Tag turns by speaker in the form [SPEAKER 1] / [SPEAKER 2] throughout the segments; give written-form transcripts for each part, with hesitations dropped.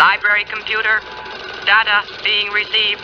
[SPEAKER 1] Library computer, data being received.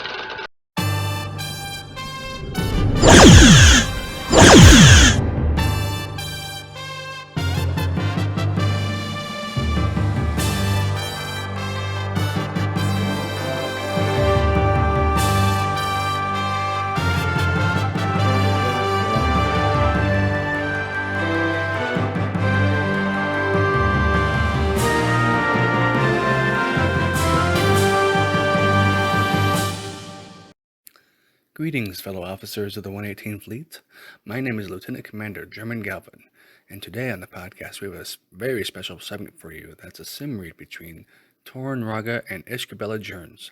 [SPEAKER 2] Greetings, fellow officers of the 118th Fleet. My name is Lieutenant Commander German Galven, and today on the podcast we have a very special segment for you that's a sim read between Toryn, Raga, and Ishkabella Journs.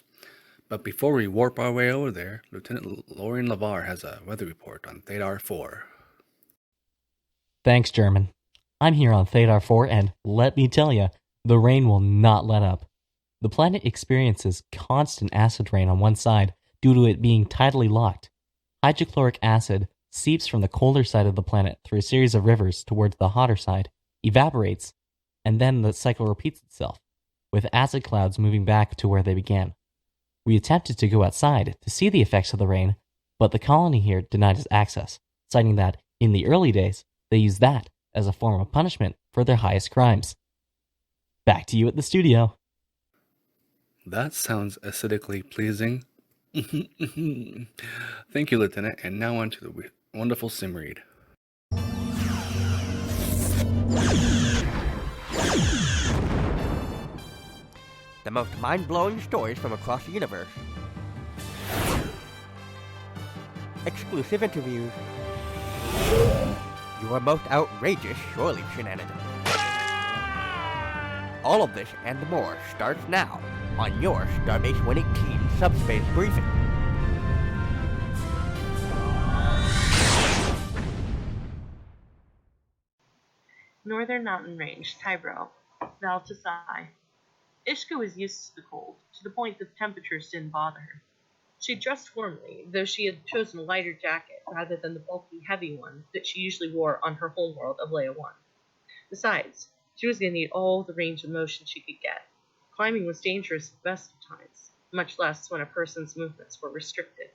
[SPEAKER 2] But before we warp our way over there, Lieutenant Lorian Lovar has a weather report on Thadar 4.
[SPEAKER 3] Thanks, German. I'm here on Thadar 4, and let me tell you, the rain will not let up. The planet experiences constant acid rain on one side, due to it being tidally locked. Hydrochloric acid seeps from the colder side of the planet through a series of rivers towards the hotter side, evaporates, and then the cycle repeats itself, with acid clouds moving back to where they began. We attempted to go outside to see the effects of the rain, but the colony here denied us access, citing that, in the early days, they used that as a form of punishment for their highest crimes. Back to you at the studio.
[SPEAKER 2] That sounds acidically pleasing. Thank you, Lieutenant, and now on to the wonderful sim read.
[SPEAKER 4] The most mind-blowing stories from across the universe. Exclusive interviews. Your most outrageous shore leave shenanigans. All of this and more starts now on your StarBase 118 Subspace Briefing.
[SPEAKER 5] Northern Mountain Range, Tybro, Val to Sai. Ishka was used to the cold, to the point that temperatures didn't bother her. She dressed warmly, though she had chosen a lighter jacket rather than the bulky, heavy one that she usually wore on her homeworld of Leia 1. Besides, she was going to need all the range of motion she could get. Climbing was dangerous at the best of times, much less when a person's movements were restricted.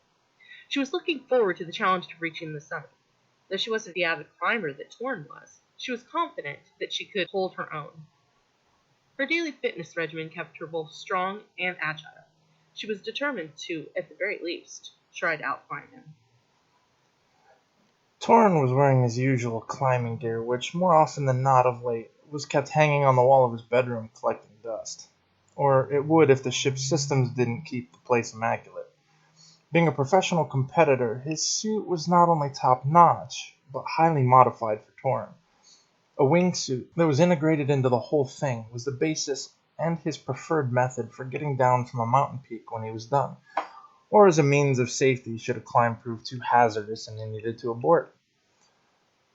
[SPEAKER 5] She was looking forward to the challenge of reaching the summit. Though she wasn't the avid climber that Toryn was, she was confident that she could hold her own. Her daily fitness regimen kept her both strong and agile. She was determined to, at the very least, try to outclimb him.
[SPEAKER 6] Toryn was wearing his usual climbing gear, which, more often than not of late, was kept hanging on the wall of his bedroom collecting dust. Or it would if the ship's systems didn't keep the place immaculate. Being a professional competitor, his suit was not only top-notch, but highly modified for Toryn. A wingsuit that was integrated into the whole thing was the basis and his preferred method for getting down from a mountain peak when he was done, or as a means of safety should a climb prove too hazardous and he needed to abort.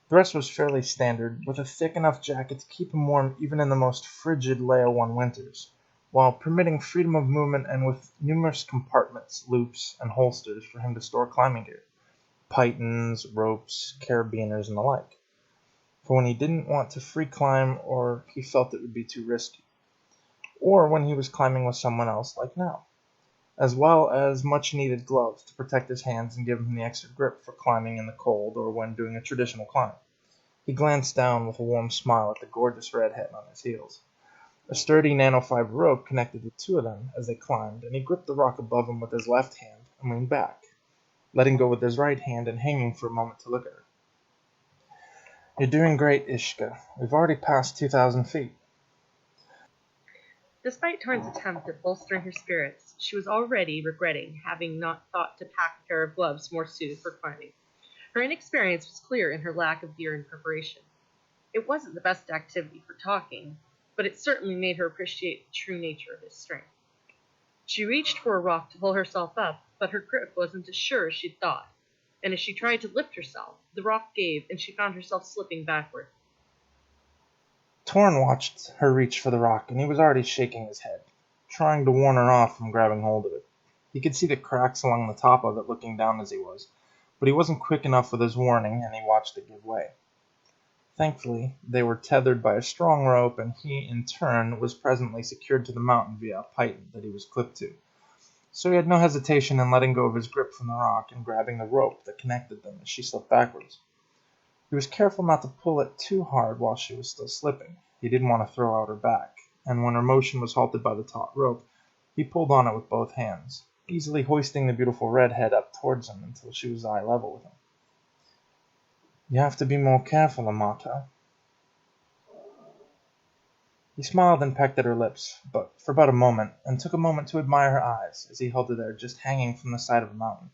[SPEAKER 6] The rest was fairly standard, with a thick enough jacket to keep him warm even in the most frigid Leia 1 winters, while permitting freedom of movement and with numerous compartments, loops, and holsters for him to store climbing gear, pythons, ropes, carabiners, and the like, for when he didn't want to free climb or he felt it would be too risky, or when he was climbing with someone else like now, as well as much-needed gloves to protect his hands and give him the extra grip for climbing in the cold or when doing a traditional climb. He glanced down with a warm smile at the gorgeous redhead on his heels. A sturdy nanofiber rope connected the two of them as they climbed, and he gripped the rock above him with his left hand and leaned back, letting go with his right hand and hanging for a moment to look at her. "You're doing great, Ishka. We've already passed 2,000 feet.
[SPEAKER 5] Despite Toryn's attempt at bolstering her spirits, she was already regretting having not thought to pack a pair of gloves more suited for climbing. Her inexperience was clear in her lack of gear and preparation. It wasn't the best activity for talking, but it certainly made her appreciate the true nature of his strength. She reached for a rock to pull herself up, but her grip wasn't as sure as she'd thought, and as she tried to lift herself, the rock gave and she found herself slipping backward.
[SPEAKER 6] Toryn watched her reach for the rock, and he was already shaking his head, trying to warn her off from grabbing hold of it. He could see the cracks along the top of it looking down as he was, but he wasn't quick enough with his warning, and he watched it give way. Thankfully, they were tethered by a strong rope, and he, in turn, was presently secured to the mountain via a pipe that he was clipped to. So he had no hesitation in letting go of his grip from the rock and grabbing the rope that connected them as she slipped backwards. He was careful not to pull it too hard while she was still slipping. He didn't want to throw out her back, and when her motion was halted by the taut rope, he pulled on it with both hands, easily hoisting the beautiful redhead up towards him until she was eye level with him. "You have to be more careful, Amata." He smiled and pecked at her lips, but for about a moment, and took a moment to admire her eyes as he held her there just hanging from the side of a mountain.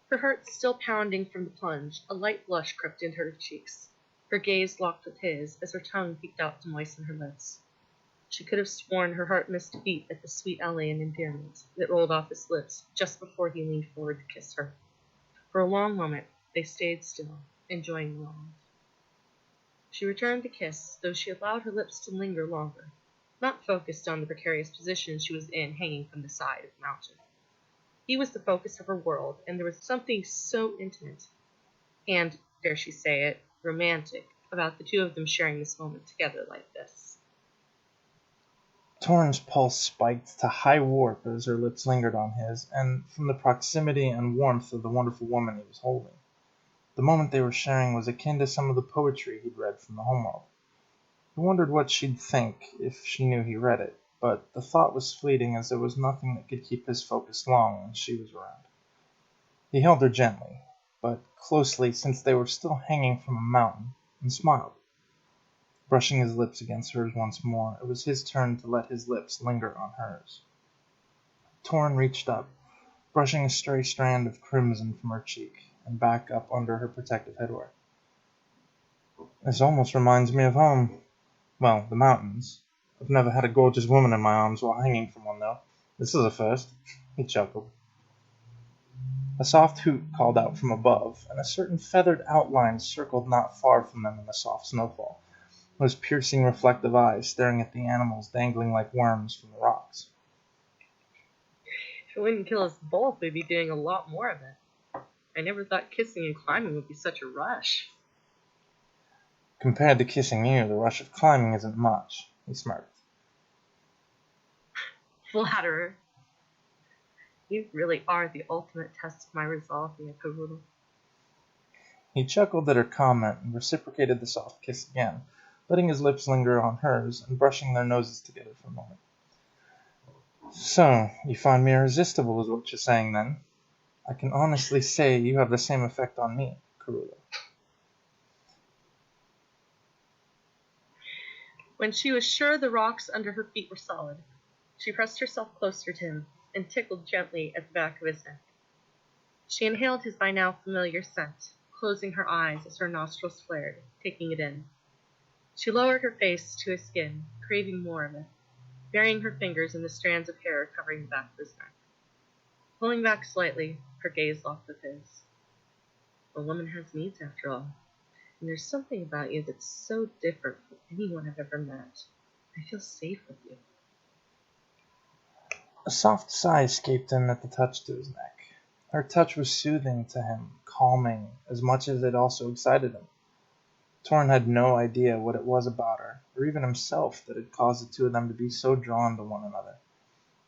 [SPEAKER 5] Her heart still pounding from the plunge, a light blush crept into her cheeks. Her gaze locked with his as her tongue peeked out to moisten her lips. She could have sworn her heart missed a beat at the sweet alien endearment that rolled off his lips just before he leaned forward to kiss her. For a long moment they stayed still, enjoying the moment. She returned the kiss, though she allowed her lips to linger longer, not focused on the precarious position she was in hanging from the side of the mountain. He was the focus of her world, and there was something so intimate, and, dare she say it, romantic, about the two of them sharing this moment together like this.
[SPEAKER 6] Toryn's pulse spiked to high warp as her lips lingered on his, and from the proximity and warmth of the wonderful woman he was holding. The moment they were sharing was akin to some of the poetry he'd read from the homeworld. He wondered what she'd think if she knew he read it, but the thought was fleeting as there was nothing that could keep his focus long when she was around. He held her gently, but closely since they were still hanging from a mountain, and smiled. Brushing his lips against hers once more, it was his turn to let his lips linger on hers. Toryn reached up, brushing a stray strand of crimson from her cheek, and back up under her protective headwear. "This almost reminds me of home. Well, the mountains. I've never had a gorgeous woman in my arms while hanging from one, though. This is a first." He chuckled. A soft hoot called out from above, and a certain feathered outline circled not far from them in the soft snowfall, those piercing reflective eyes staring at the animals dangling like worms from the rocks.
[SPEAKER 5] If it wouldn't kill us both, we'd be doing a lot more of it. I never thought kissing and climbing would be such a rush.
[SPEAKER 6] "Compared to kissing you, the rush of climbing isn't much," he smirked.
[SPEAKER 5] Flatterer. You really are the ultimate test of my resolve, Ishkabella.
[SPEAKER 6] He chuckled at her comment and reciprocated the soft kiss again, letting his lips linger on hers and brushing their noses together for a moment. "So, you find me irresistible is what you're saying, then? I can honestly say you have the same effect on me, Karula."
[SPEAKER 5] When she was sure the rocks under her feet were solid, she pressed herself closer to him and tickled gently at the back of his neck. She inhaled his by now familiar scent, closing her eyes as her nostrils flared, taking it in. She lowered her face to his skin, craving more of it, burying her fingers in the strands of hair covering the back of his neck. Pulling back slightly, her gaze locked with his. A woman has needs, after all, and there's something about you that's so different from anyone I've ever met. I feel safe with you.
[SPEAKER 6] A soft sigh escaped him at the touch to his neck. Her touch was soothing to him, calming, as much as it also excited him. Toryn had no idea what it was about her, or even himself, that had caused the two of them to be so drawn to one another.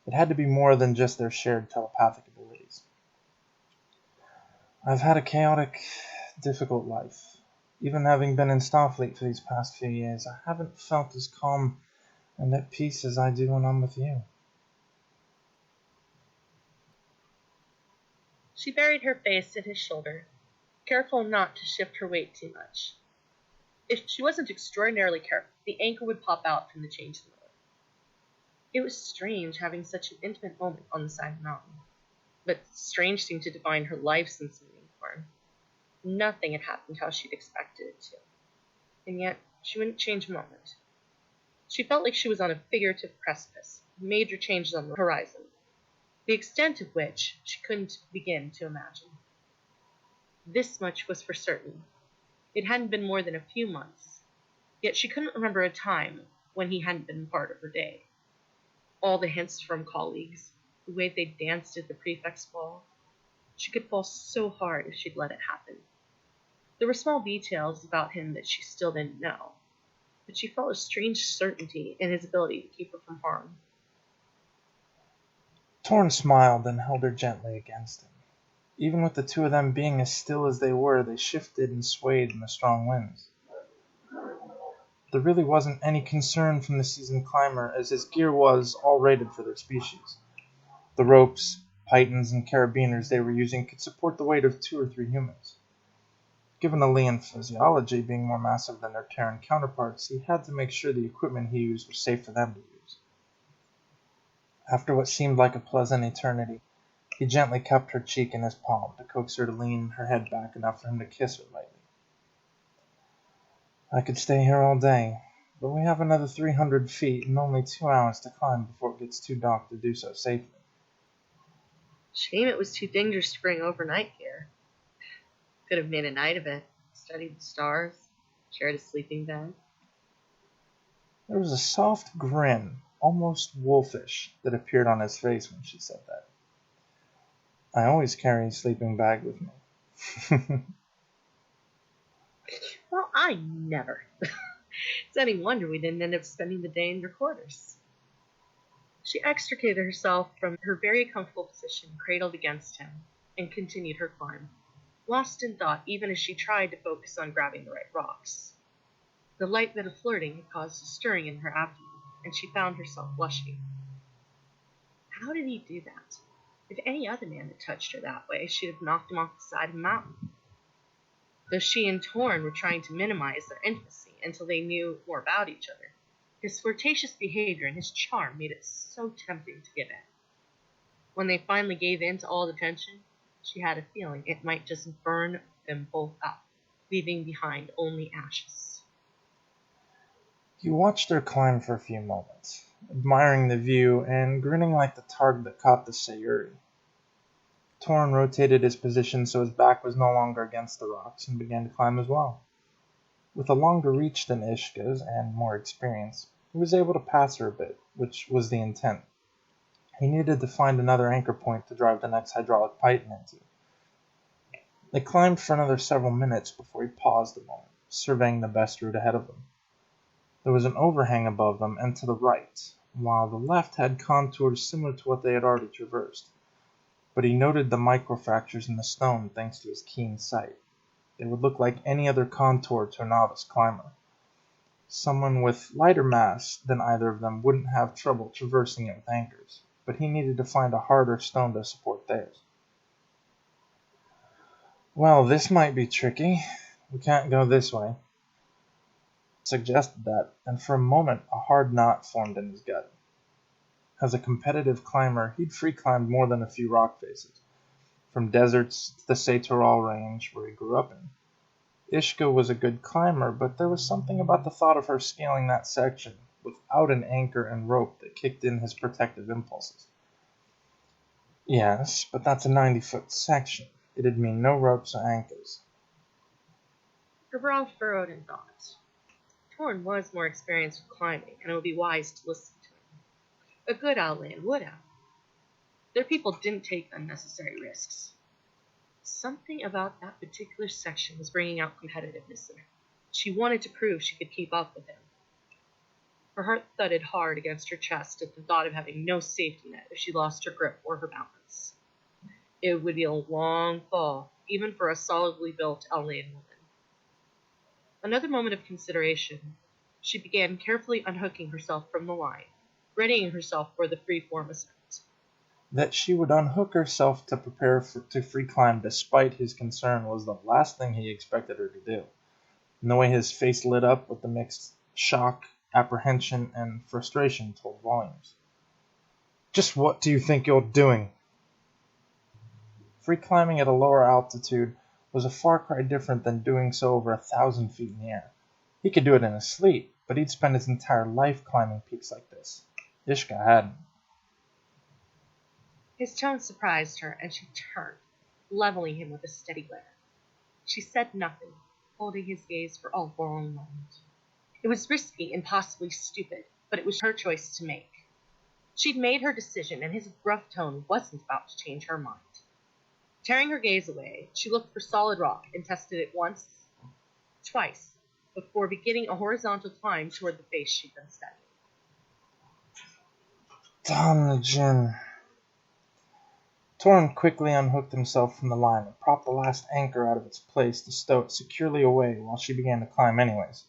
[SPEAKER 6] It had to be more than just their shared telepathic abilities. "I've had a chaotic, difficult life. Even having been in Starfleet for these past few years, I haven't felt as calm and at peace as I do when I'm with you."
[SPEAKER 5] She buried her face in his shoulder, careful not to shift her weight too much. If she wasn't extraordinarily careful, the anchor would pop out from the change in the road. It was strange having such an intimate moment on the side of the mountain, but strange seemed to define her life since leaving Toryn. Nothing had happened how she'd expected it to, and yet she wouldn't change a moment. She felt like she was on a figurative precipice, major changes on the horizon, the extent of which she couldn't begin to imagine. This much was for certain. It hadn't been more than a few months, yet she couldn't remember a time when he hadn't been part of her day. All the hints from colleagues, the way they danced at the prefect's ball. She could fall so hard if she'd let it happen. There were small details about him that she still didn't know, but she felt a strange certainty in his ability to keep her from harm.
[SPEAKER 6] Toryn smiled and held her gently against him. Even with the two of them being as still as they were, they shifted and swayed in the strong winds. There really wasn't any concern from the seasoned climber, as his gear was all rated for their species. The ropes, pitons, and carabiners they were using could support the weight of 2 or 3 humans. Given the Lian physiology being more massive than their Terran counterparts, he had to make sure the equipment he used was safe for them to use. After what seemed like a pleasant eternity, he gently cupped her cheek in his palm to coax her to lean her head back enough for him to kiss her lightly. I could stay here all day, but we have another 300 feet and only 2 hours to climb before it gets too dark to do so safely.
[SPEAKER 5] Shame it was too dangerous to bring overnight gear. Could have made a night of it, studied the stars, shared a sleeping bag.
[SPEAKER 6] There was a soft grin, almost wolfish, that appeared on his face when she said that. I always carry a sleeping bag with me.
[SPEAKER 5] Well, I never. It's any wonder we didn't end up spending the day in your quarters. She extricated herself from her very comfortable position, cradled against him, and continued her climb, lost in thought even as she tried to focus on grabbing the right rocks. The light bit of flirting had caused a stirring in her abdomen, and she found herself blushing. How did he do that? If any other man had touched her that way, she'd have knocked him off the side of the mountain. Though she and Toryn were trying to minimize their intimacy until they knew more about each other, his flirtatious behavior and his charm made it so tempting to give in. When they finally gave in to all the tension, she had a feeling it might just burn them both up, leaving behind only ashes.
[SPEAKER 6] He watched her climb for a few moments, admiring the view and grinning like the targ that caught the Sayuri. Toryn rotated his position so his back was no longer against the rocks and began to climb as well. With a longer reach than Ishka's and more experience, he was able to pass her a bit, which was the intent. He needed to find another anchor point to drive the next hydraulic piton into. They climbed for another several minutes before he paused a moment, surveying the best route ahead of them. There was an overhang above them and to the right, while the left had contours similar to what they had already traversed. But he noted the microfractures in the stone thanks to his keen sight. They would look like any other contour to a novice climber. Someone with lighter mass than either of them wouldn't have trouble traversing it with anchors, but he needed to find a harder stone to support theirs. Well, this might be tricky. We can't go this way. Suggested that, and for a moment a hard knot formed in his gut. As a competitive climber, he'd free-climbed more than a few rock faces, from deserts to the Saytoral range where he grew up in. Ishka was a good climber, but there was something about the thought of her scaling that section without an anchor and rope that kicked in his protective impulses. Yes, but that's a 90-foot section. It'd mean no ropes or anchors.
[SPEAKER 5] Her brow furrowed in thought. Toryn was more experienced with climbing, and it would be wise to listen to him. A good outland would have. Their people didn't take unnecessary risks. Something about that particular section was bringing out competitiveness in her. She wanted to prove she could keep up with him. Her heart thudded hard against her chest at the thought of having no safety net if she lost her grip or her balance. It would be a long fall, even for a solidly built Lt woman. Another moment of consideration, she began carefully unhooking herself from the line, readying herself for the free-form ascent.
[SPEAKER 6] That she would unhook herself to prepare to free climb despite his concern was the last thing he expected her to do. And the way his face lit up with the mixed shock, apprehension, and frustration told volumes. Just what do you think you're doing? Free climbing at a lower altitude was a far cry different than doing so over 1,000 feet in the air. He could do it in his sleep, but he'd spent his entire life climbing peaks like this. Ishka hadn't.
[SPEAKER 5] His tone surprised her, and she turned, leveling him with a steady glare. She said nothing, holding his gaze for a long moment. It was risky and possibly stupid, but it was her choice to make. She'd made her decision, and his gruff tone wasn't about to change her mind. Tearing her gaze away, she looked for solid rock and tested it once twice, before beginning a horizontal climb toward the face she'd been studying.
[SPEAKER 6] Damn the gin. Toryn quickly unhooked himself from the line and propped the last anchor out of its place to stow it securely away while she began to climb anyways.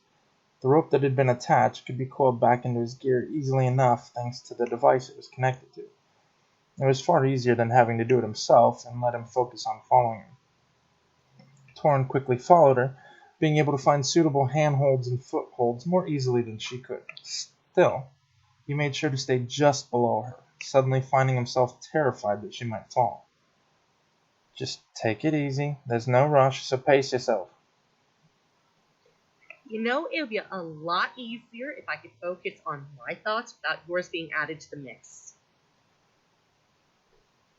[SPEAKER 6] The rope that had been attached could be coiled back into his gear easily enough thanks to the device it was connected to. It was far easier than having to do it himself and let him focus on following her. Toryn quickly followed her, being able to find suitable handholds and footholds more easily than she could. Still, he made sure to stay just below her, suddenly finding himself terrified that she might fall. Just take it easy. There's no rush, so pace yourself.
[SPEAKER 5] You know, it would be a lot easier if I could focus on my thoughts without yours being added to the mix.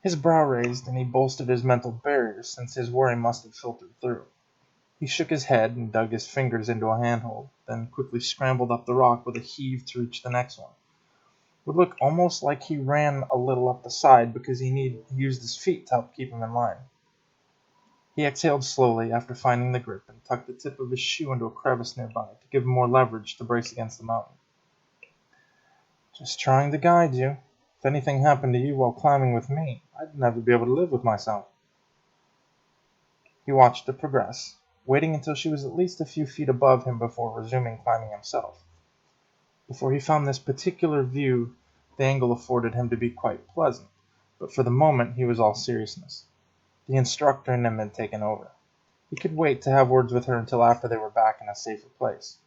[SPEAKER 6] His brow raised, and he bolstered his mental barriers since his worry must have filtered through. He shook his head and dug his fingers into a handhold, then quickly scrambled up the rock with a heave to reach the next one. It would look almost like he ran a little up the side because he used his feet to help keep him in line. He exhaled slowly after finding the grip and tucked the tip of his shoe into a crevice nearby to give him more leverage to brace against the mountain. Just trying to guide you. If anything happened to you while climbing with me, I'd never be able to live with myself. He watched her progress, waiting until she was at least a few feet above him before resuming climbing himself. Before he found this particular view, the angle afforded him to be quite pleasant, but for the moment he was all seriousness. The instructor in him had taken over. He could wait to have words with her until after they were back in a safer place.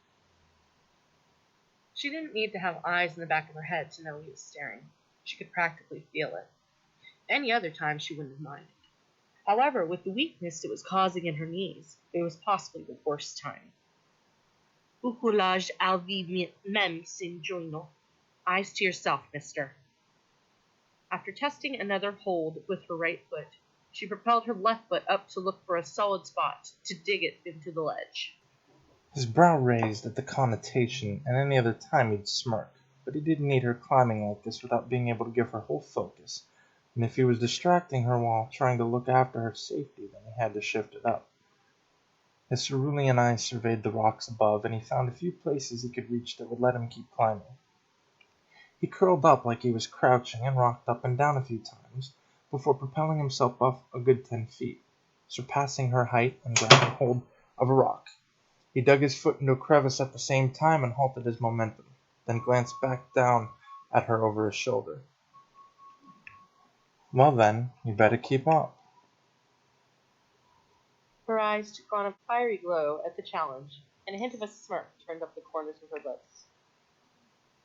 [SPEAKER 5] She didn't need to have eyes in the back of her head to know he was staring. She could practically feel it. Any other time she wouldn't have minded. However, with the weakness it was causing in her knees, it was possibly the worst time. Ukulaj alvi mem sin joino. Eyes to yourself, mister. After testing another hold with her right foot, she propelled her left foot up to look for a solid spot to dig it into the ledge.
[SPEAKER 6] His brow raised at the connotation, and any other time he'd smirk, but he didn't need her climbing like this without being able to give her whole focus, and if he was distracting her while trying to look after her safety, then he had to shift it up. His cerulean eyes surveyed the rocks above, and he found a few places he could reach that would let him keep climbing. He curled up like he was crouching and rocked up and down a few times before propelling himself up a good 10 feet, surpassing her height and grabbing hold of a rock. He dug his foot into a crevice at the same time and halted his momentum, then glanced back down at her over his shoulder. Well then, you better keep up.
[SPEAKER 5] Her eyes took on a fiery glow at the challenge, and a hint of a smirk turned up the corners of her lips.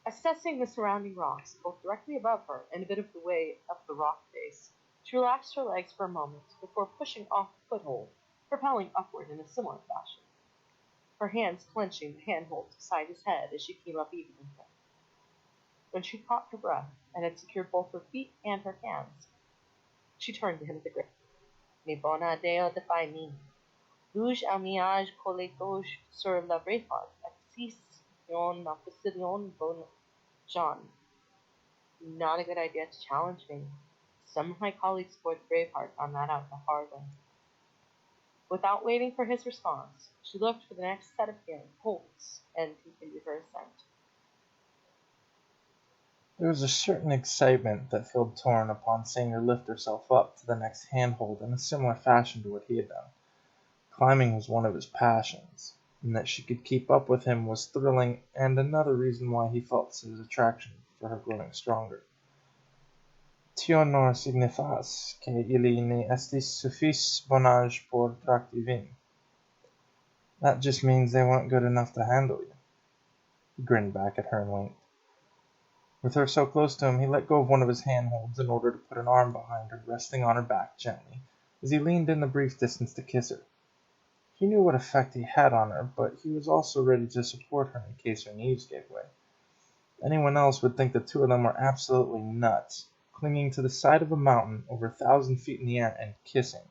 [SPEAKER 5] Assessing the surrounding rocks, both directly above her and a bit of the way up the rock face, she relaxed her legs for a moment before pushing off the foothold, propelling upward in a similar fashion, her hands clenching the handholds beside his head as she came up even with him. When she caught her breath and had secured both her feet and her hands, she turned to him with a grip. Mi bona deo defy me. Luge amiage coletos sur la brefard, axis yon na facilion bon John. Not a good idea to challenge me. Some of my colleagues aboard the Braveheart found that out the hard way. Without waiting for his response, she looked for the next set of holds and continued her ascent.
[SPEAKER 6] There was a certain excitement that filled Toryn upon seeing her lift herself up to the next handhold in a similar fashion to what he had done. Climbing was one of his passions, and that she could keep up with him was thrilling and another reason why he felt his attraction for her growing stronger. Tio nor signifas que ili ne estis suffis bonage por tracti vin. That just means they weren't good enough to handle you. He grinned back at her and winked. With her so close to him, he let go of one of his handholds in order to put an arm behind her, resting on her back gently, as he leaned in the brief distance to kiss her. He knew what effect he had on her, but he was also ready to support her in case her knees gave way. Anyone else would think the two of them were absolutely nuts, clinging to the side of a mountain over 1,000 feet in the air and kissing,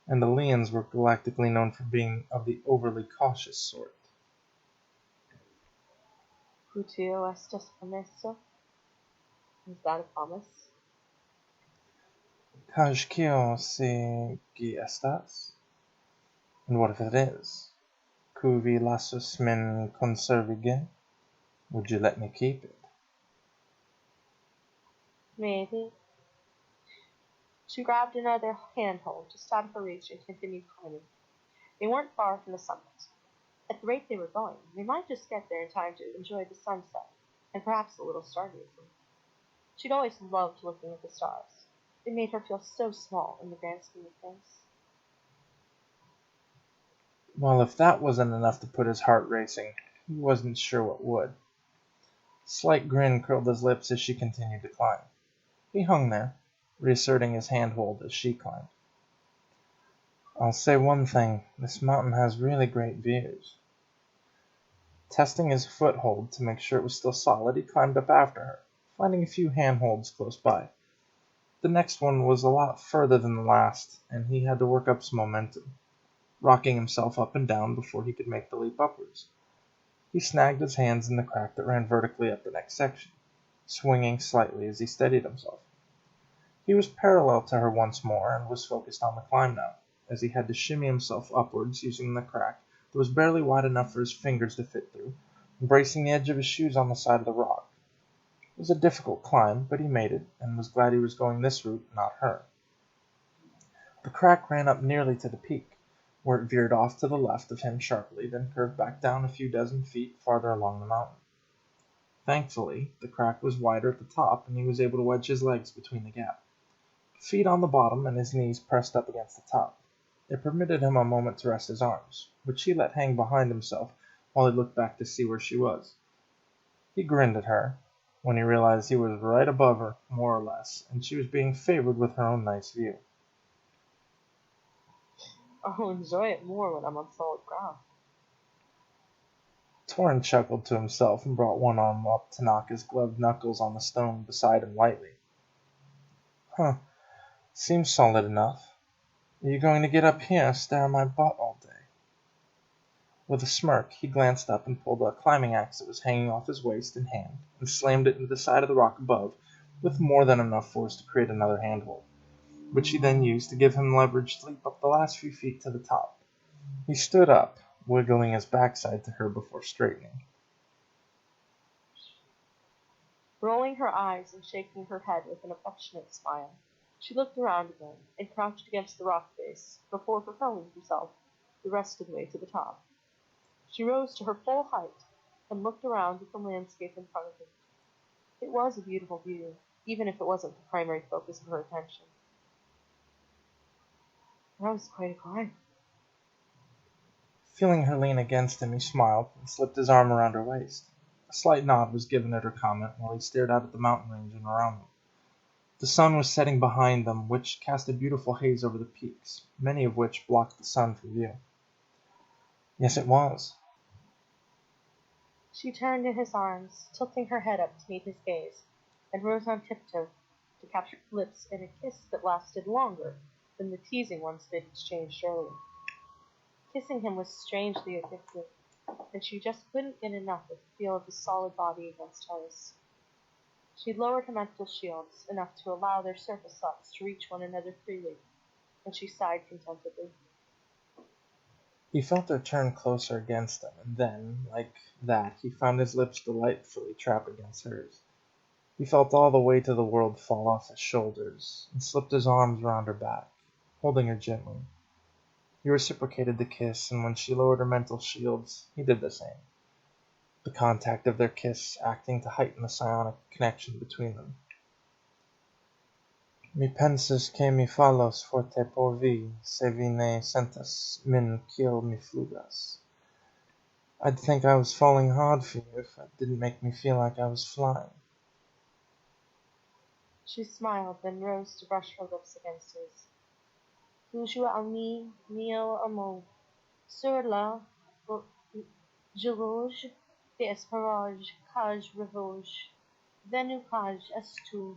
[SPEAKER 6] and the Lians were galactically known for being of the overly cautious sort.
[SPEAKER 5] Putio estas promesso? Is that a promise?
[SPEAKER 6] Kaj kio se gi estas? And what if it is? cuvi lassus min conservige? Would you let me keep it?
[SPEAKER 5] Maybe. She grabbed another handhold just out of her reach and continued climbing. They weren't far from the summit. At the rate they were going, they might just get there in time to enjoy the sunset, and perhaps a little stargazing. She'd always loved looking at the stars. They made her feel so small in the grand scheme of things.
[SPEAKER 6] Well, if that wasn't enough to put his heart racing, he wasn't sure what would. A slight grin curled his lips as she continued to climb. He hung there, reasserting his handhold as she climbed. I'll say one thing, this mountain has really great views. Testing his foothold to make sure it was still solid, he climbed up after her, finding a few handholds close by. The next one was a lot further than the last, and he had to work up some momentum, rocking himself up and down before he could make the leap upwards. He snagged his hands in the crack that ran vertically up the next section, swinging slightly as he steadied himself. He was parallel to her once more and was focused on the climb now, as he had to shimmy himself upwards using the crack that was barely wide enough for his fingers to fit through, and bracing the edge of his shoes on the side of the rock. It was a difficult climb, but he made it, and was glad he was going this route, not her. The crack ran up nearly to the peak, where it veered off to the left of him sharply, then curved back down a few dozen feet farther along the mountain. Thankfully, the crack was wider at the top, and he was able to wedge his legs between the gap. Feet on the bottom and his knees pressed up against the top. It permitted him a moment to rest his arms, which he let hang behind himself while he looked back to see where she was. He grinned at her when he realized he was right above her, more or less, and she was being favored with her own nice view.
[SPEAKER 5] I'll enjoy it more when I'm on solid ground.
[SPEAKER 6] Toryn chuckled to himself and brought one arm up to knock his gloved knuckles on the stone beside him lightly. Huh, seems solid enough. Are you going to get up here and stare at my butt all day? With a smirk, he glanced up and pulled a climbing axe that was hanging off his waist in hand, and slammed it into the side of the rock above, with more than enough force to create another handhold, which he then used to give him leverage to leap up the last few feet to the top. He stood up, wiggling his backside to her before straightening.
[SPEAKER 5] Rolling her eyes and shaking her head with an affectionate smile, she looked around again and crouched against the rock face before propelling herself the rest of the way to the top. She rose to her full height and looked around at the landscape in front of her. It was a beautiful view, even if it wasn't the primary focus of her attention. That was quite a climb.
[SPEAKER 6] Feeling her lean against him, he smiled and slipped his arm around her waist. A slight nod was given at her comment while he stared out at the mountain range and around them. The sun was setting behind them, which cast a beautiful haze over the peaks, many of which blocked the sun from view. Yes, it was.
[SPEAKER 5] She turned in his arms, tilting her head up to meet his gaze, and rose on tiptoe to capture his lips in a kiss that lasted longer than the teasing ones they'd exchanged earlier. Kissing him was strangely addictive, and she just couldn't get enough of the feel of his solid body against hers. She'd lowered her mental shields enough to allow their surface thoughts to reach one another freely, and she sighed contentedly.
[SPEAKER 6] He felt her turn closer against him, and then, like that, he found his lips delightfully trapped against hers. He felt all the weight of the world fall off his shoulders, and slipped his arms round her back, holding her gently. He reciprocated the kiss, and when she lowered her mental shields, he did the same, the contact of their kiss acting to heighten the psionic connection between them. Mi pensas que mi falos forte por vi, se vi ne sentas min kiel mi flugas. I'd think I was falling hard for you if it didn't make me feel like I was flying.
[SPEAKER 5] She smiled, then rose to brush her lips against his. Toujours ami, mio amour, sur la gerouge d'esperage, cage revoge, venu cage estu,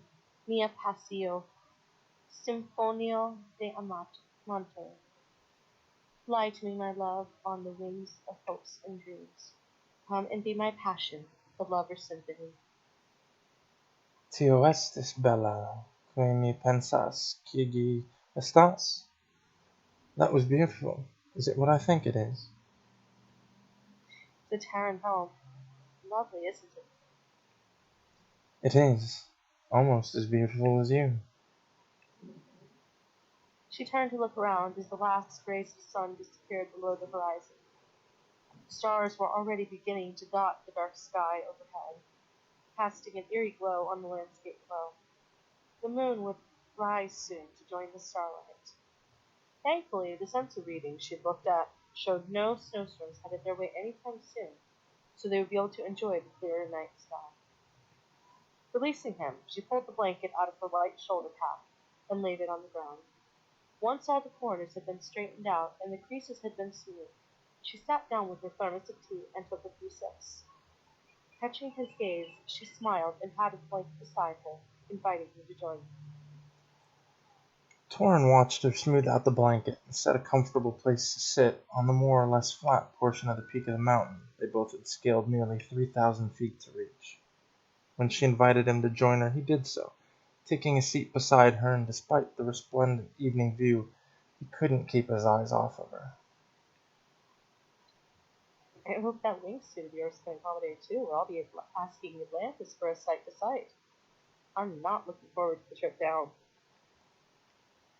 [SPEAKER 5] mia passio, symphonio de amante. Fly to me, my love, on the wings of hopes and dreams. Come and be my passion, the lover's symphony.
[SPEAKER 6] Tio estis bella, que mi pensas que estas? That was beautiful. Is it what I think it is?
[SPEAKER 5] The Terran home. Lovely, isn't it?
[SPEAKER 6] It is. Almost as beautiful as you.
[SPEAKER 5] She turned to look around as the last rays of the sun disappeared below the horizon. Stars were already beginning to dot the dark sky overhead, casting an eerie glow on the landscape below. The moon would rise soon to join the starlight. Thankfully, the sensor readings she'd looked at showed no snowstorms headed their way anytime soon, so they would be able to enjoy the clearer night sky. Releasing him, she pulled the blanket out of her light shoulder pack and laid it on the ground. Once all the corners had been straightened out and the creases had been smooth, she sat down with her thermos of tea and took a few sips. Catching his gaze, she smiled and patted the blanket beside her, inviting him to join her.
[SPEAKER 6] Toryn watched her smooth out the blanket and set a comfortable place to sit on the more or less flat portion of the peak of the mountain they both had scaled nearly 3,000 feet to reach. When she invited him to join her, he did so, taking a seat beside her, and despite the resplendent evening view, he couldn't keep his eyes off of her.
[SPEAKER 5] I hope that wingsuit of yours can accommodate too, or I'll be asking Atlantis for a sight-to-sight. I'm not looking forward to the trip down.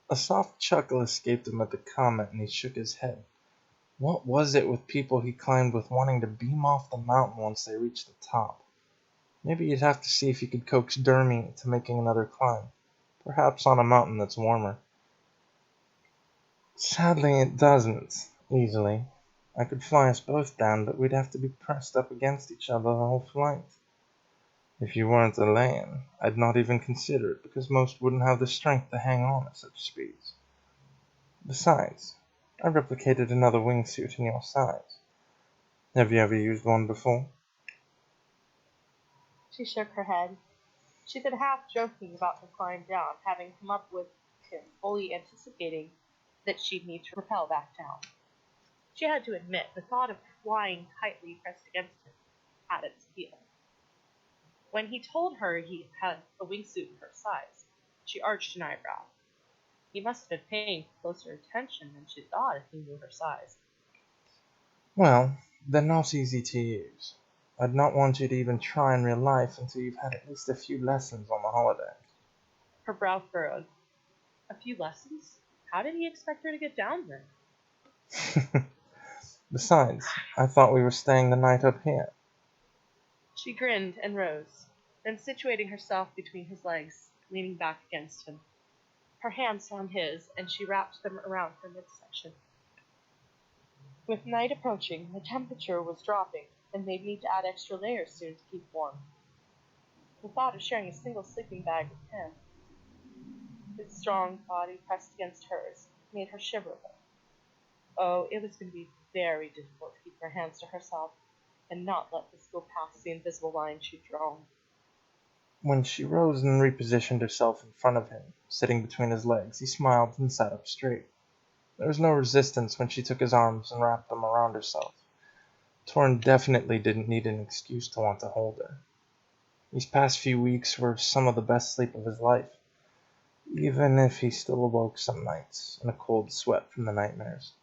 [SPEAKER 6] A soft chuckle escaped him at the comment, and he shook his head. What was it with people he climbed with wanting to beam off the mountain once they reached the top? Maybe he'd have to see if he could coax Dermy into making another climb, perhaps on a mountain that's warmer. Sadly, it doesn't, easily. I could fly us both down, but we'd have to be pressed up against each other the whole flight. If you weren't a Leyan, I'd not even consider it, because most wouldn't have the strength to hang on at such speeds. Besides, I replicated another wingsuit in your size. Have you ever used one before?
[SPEAKER 5] She shook her head. She'd been half joking about the climb down, having come up with him, fully anticipating that she'd need to rappel back down. She had to admit the thought of flying tightly pressed against him had its appeal. When he told her he had a wingsuit her size, she arched an eyebrow. He must have been paying closer attention than she thought if he knew her size.
[SPEAKER 6] Well, they're not easy to use. I'd not want you to even try in real life until you've had at least a few lessons on the holodeck.
[SPEAKER 5] Her brow furrowed. A few lessons? How did he expect her to get down then?
[SPEAKER 6] Besides, I thought we were staying the night up here.
[SPEAKER 5] She grinned and rose, then situating herself between his legs, leaning back against him. Her hands found his, and she wrapped them around her midsection. With night approaching, the temperature was dropping, and they'd need to add extra layers soon to keep warm. The thought of sharing a single sleeping bag with him, his strong body pressed against hers, made her shiver a bit. Oh, it was going to be very difficult to keep her hands to herself, and not let this go past the invisible line she'd drawn.
[SPEAKER 6] When she rose and repositioned herself in front of him, sitting between his legs, he smiled and sat up straight. There was no resistance when she took his arms and wrapped them around herself. Toryn definitely didn't need an excuse to want to hold her. These past few weeks were some of the best sleep of his life, even if he still awoke some nights in a cold sweat from the nightmares.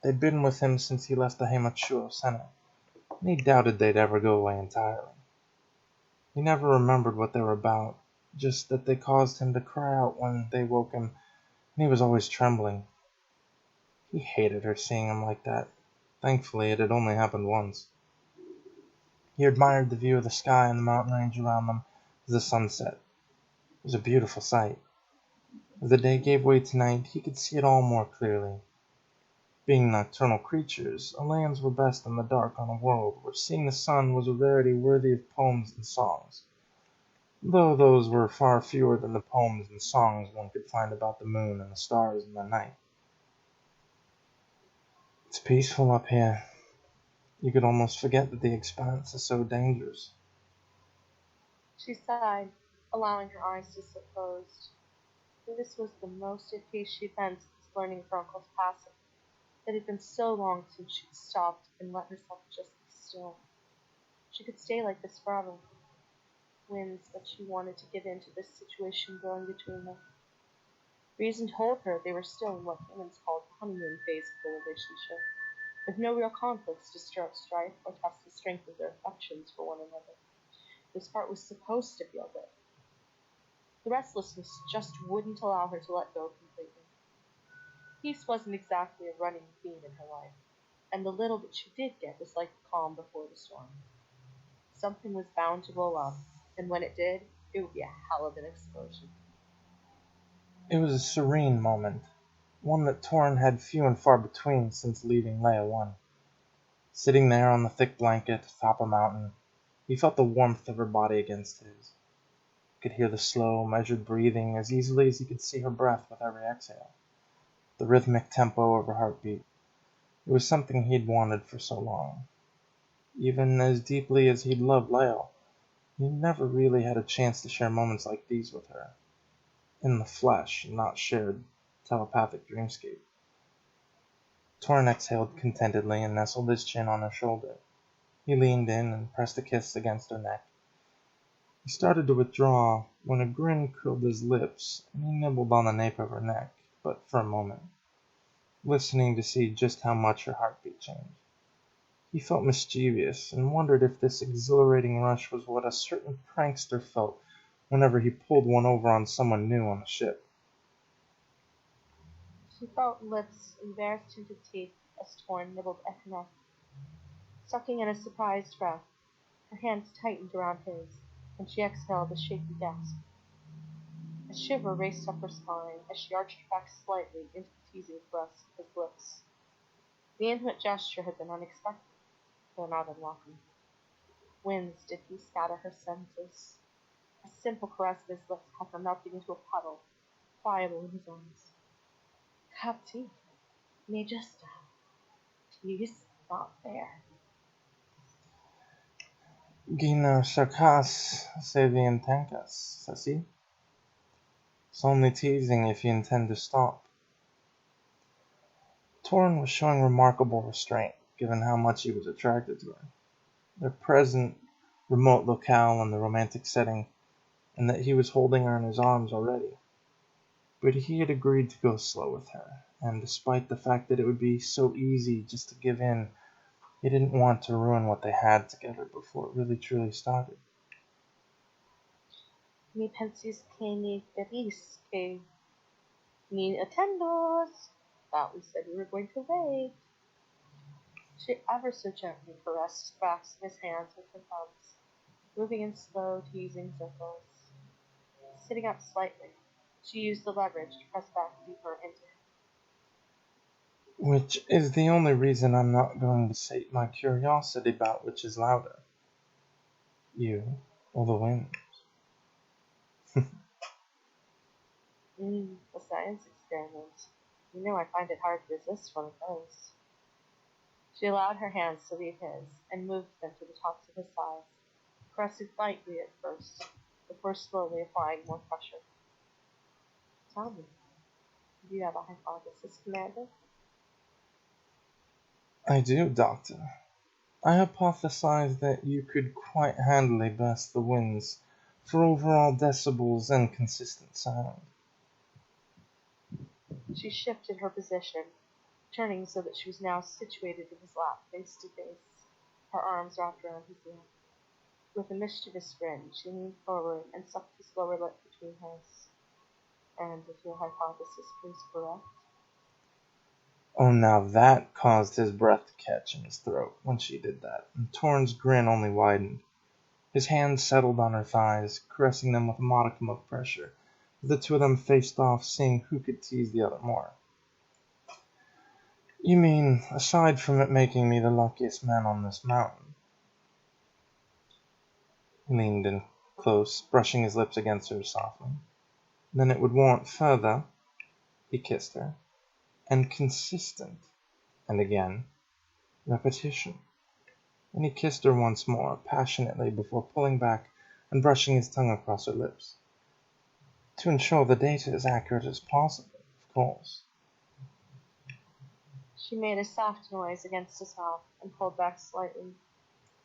[SPEAKER 6] They'd been with him since he left the Heimatschule Center, and he doubted they'd ever go away entirely. He never remembered what they were about, just that they caused him to cry out when they woke him, and he was always trembling. He hated her seeing him like that. Thankfully, it had only happened once. He admired the view of the sky and the mountain range around them as the sun set. It was a beautiful sight. As the day gave way to night, he could see it all more clearly. Being nocturnal creatures, Alayans were best in the dark on a world where seeing the sun was a rarity worthy of poems and songs, though those were far fewer than the poems and songs one could find about the moon and the stars in the night. It's peaceful up here. You could almost forget that the expanse is so dangerous.
[SPEAKER 5] She sighed, allowing her eyes to sit closed. This was the most at peace she'd been since learning of her uncle's passing. It had been so long since she'd stopped and let herself just be still. She could stay like this forever. Winds that she wanted to give in to this situation growing between them. Reason told her they were still in what humans called the honeymoon phase of the relationship. with no real conflicts to stir up strife or test the strength of their affections for one another. This part was supposed to feel good. The restlessness just wouldn't allow her to let go completely. Peace wasn't exactly a running theme in her life, and the little that she did get was like the calm before the storm. Something was bound to blow up, and when it did, it would be a hell of an explosion.
[SPEAKER 6] It was a serene moment, one that Toryn had few and far between since leaving Leia 1. Sitting there on the thick blanket atop a mountain, he felt the warmth of her body against his. He could hear the slow, measured breathing as easily as he could see her breath with every exhale. The rhythmic tempo of her heartbeat. It was something he'd wanted for so long. Even as deeply as he'd loved Leia, he never really had a chance to share moments like these with her. In the flesh, not shared telepathic dreamscape. Toryn exhaled contentedly and nestled his chin on her shoulder. He leaned in and pressed a kiss against her neck. He started to withdraw when a grin curled his lips and he nibbled on the nape of her neck, but for a moment, listening to see just how much her heartbeat changed. He felt mischievous and wondered if this exhilarating rush was what a certain prankster felt whenever he pulled one over on someone new on the ship.
[SPEAKER 5] She felt lips and bare-tinted teeth as Toryn nibbled at her neck. Sucking in a surprised breath, her hands tightened around his, and she exhaled a shaky gasp. A shiver raced up her spine as she arched back slightly into the teasing caress of his lips. The intimate gesture had been unexpected, though not unwelcome. Winds did he scatter her senses. A simple caress of his lips had her melting into a puddle, pliable in his arms. Captive, Majesta, tis not fair.
[SPEAKER 6] Gina sarkas sevian tankas, Sassy. It's only teasing if you intend to stop. Toryn was showing remarkable restraint, given how much he was attracted to her. Their present remote locale and the romantic setting, and that he was holding her in his arms already. But he had agreed to go slow with her, and despite the fact that it would be so easy just to give in, he didn't want to ruin what they had together before it really truly started.
[SPEAKER 5] Mi pensis que ni feris que ni attendos. Thought we said we were going to wait. She ever so gently caressed the backs of his hands with her thumbs, moving in slow, teasing circles. Sitting up slightly, she used the leverage to press back deeper into him.
[SPEAKER 6] Which is the only reason I'm not going to sate my curiosity about which is louder. You or the wind.
[SPEAKER 5] A science experiment. You know I find it hard to resist one of those. She allowed her hands to leave his and moved them to the tops of his thighs, caressing lightly at first, before slowly applying more pressure. Tell me, do you have a hypothesis, Commander?
[SPEAKER 6] I do, Doctor. I hypothesize that you could quite handily burst the winds for overall decibels and consistent sound.
[SPEAKER 5] She shifted her position, turning so that she was now situated in his lap, face to face, her arms wrapped around his neck. With a mischievous grin, she leaned forward and sucked his lower lip between hers. And if your hypothesis proves correct?
[SPEAKER 6] Oh, now that caused his breath to catch in his throat when she did that, and Toryn's grin only widened. His hands settled on her thighs, caressing them with a modicum of pressure, as the two of them faced off, seeing who could tease the other more. You mean, aside from it making me the luckiest man on this mountain? He leaned in close, brushing his lips against hers softly. Then it would warrant further, he kissed her, and consistent, and again, repetition. And he kissed her once more, passionately, before pulling back and brushing his tongue across her lips. To ensure the data as accurate as possible, of course.
[SPEAKER 5] She made a soft noise against his mouth and pulled back slightly,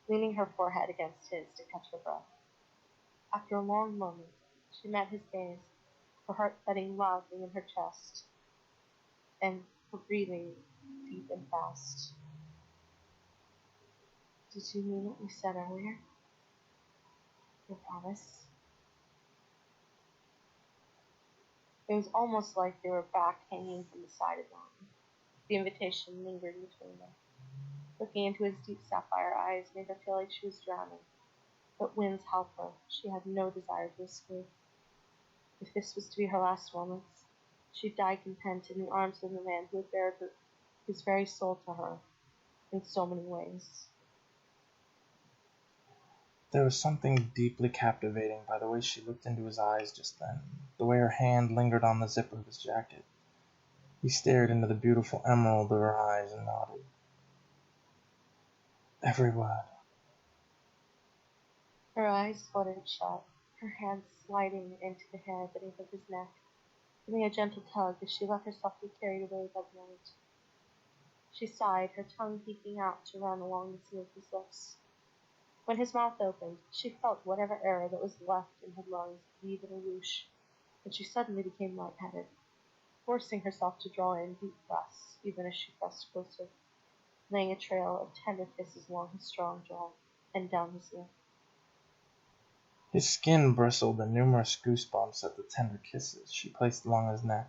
[SPEAKER 5] leaning her forehead against his to catch her breath. After a long moment, she met his gaze, her heart thudding loudly in her chest, and her breathing deep and fast. Did you mean what you said earlier? Your promise? It was almost like they were back hanging from the side of the mountain. The invitation lingered between them. Looking into his deep sapphire eyes made her feel like she was drowning. But winds help her. She had no desire to escape. If this was to be her last moments, she'd die content in the arms of the man who had bared his very soul to her in so many ways.
[SPEAKER 6] There was something deeply captivating by the way she looked into his eyes just then, the way her hand lingered on the zip of his jacket. He stared into the beautiful emerald of her eyes and nodded. Every word.
[SPEAKER 5] Her eyes fluttered shut, her hands sliding into the hair beneath of his neck, giving a gentle tug as she let herself be carried away by the night. She sighed, her tongue peeking out to run along the smooth of his lips. When his mouth opened, she felt whatever air that was left in her lungs leave in a whoosh, and she suddenly became lightheaded, forcing herself to draw in deep breaths even as she pressed closer, laying a trail of tender kisses along his strong jaw and down his neck.
[SPEAKER 6] His skin bristled in numerous goosebumps at the tender kisses she placed along his neck,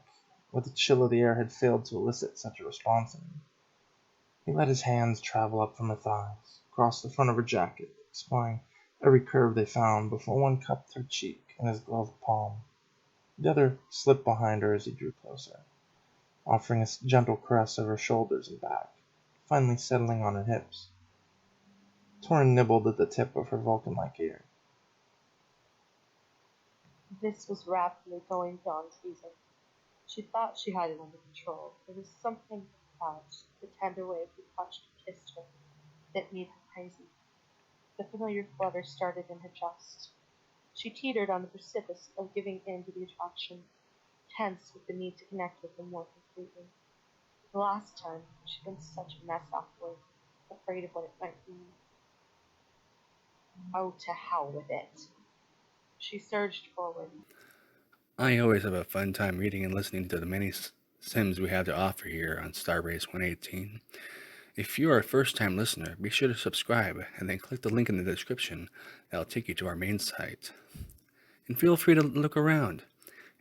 [SPEAKER 6] where the chill of the air had failed to elicit such a response in him. He let his hands travel up from her thighs, across the front of her jacket, exploring every curve they found before one cupped her cheek in his gloved palm. The other slipped behind her as he drew closer, offering a gentle caress of her shoulders and back, finally settling on her hips. Toryn nibbled at the tip of her Vulcan-like ear.
[SPEAKER 5] This was rapidly going beyond teasing. She thought she had it under control. There was something about the tender way he touched and kissed her that made her crazy. The familiar flutter started in her chest. She teetered on the precipice of giving in to the attraction, tense with the need to connect with him more completely. The last time, she'd been such a mess afterward, afraid of what it might mean. Oh, to hell with it. She surged forward.
[SPEAKER 2] I always have a fun time reading and listening to the many sims we have to offer here on StarBase 118. If you are a first-time listener, be sure to subscribe and then click the link in the description that'll take you to our main site. And feel free to look around.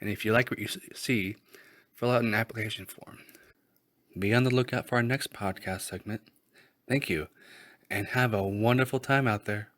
[SPEAKER 2] And if you like what you see, fill out an application form. Be on the lookout for our next podcast segment. Thank you, and have a wonderful time out there.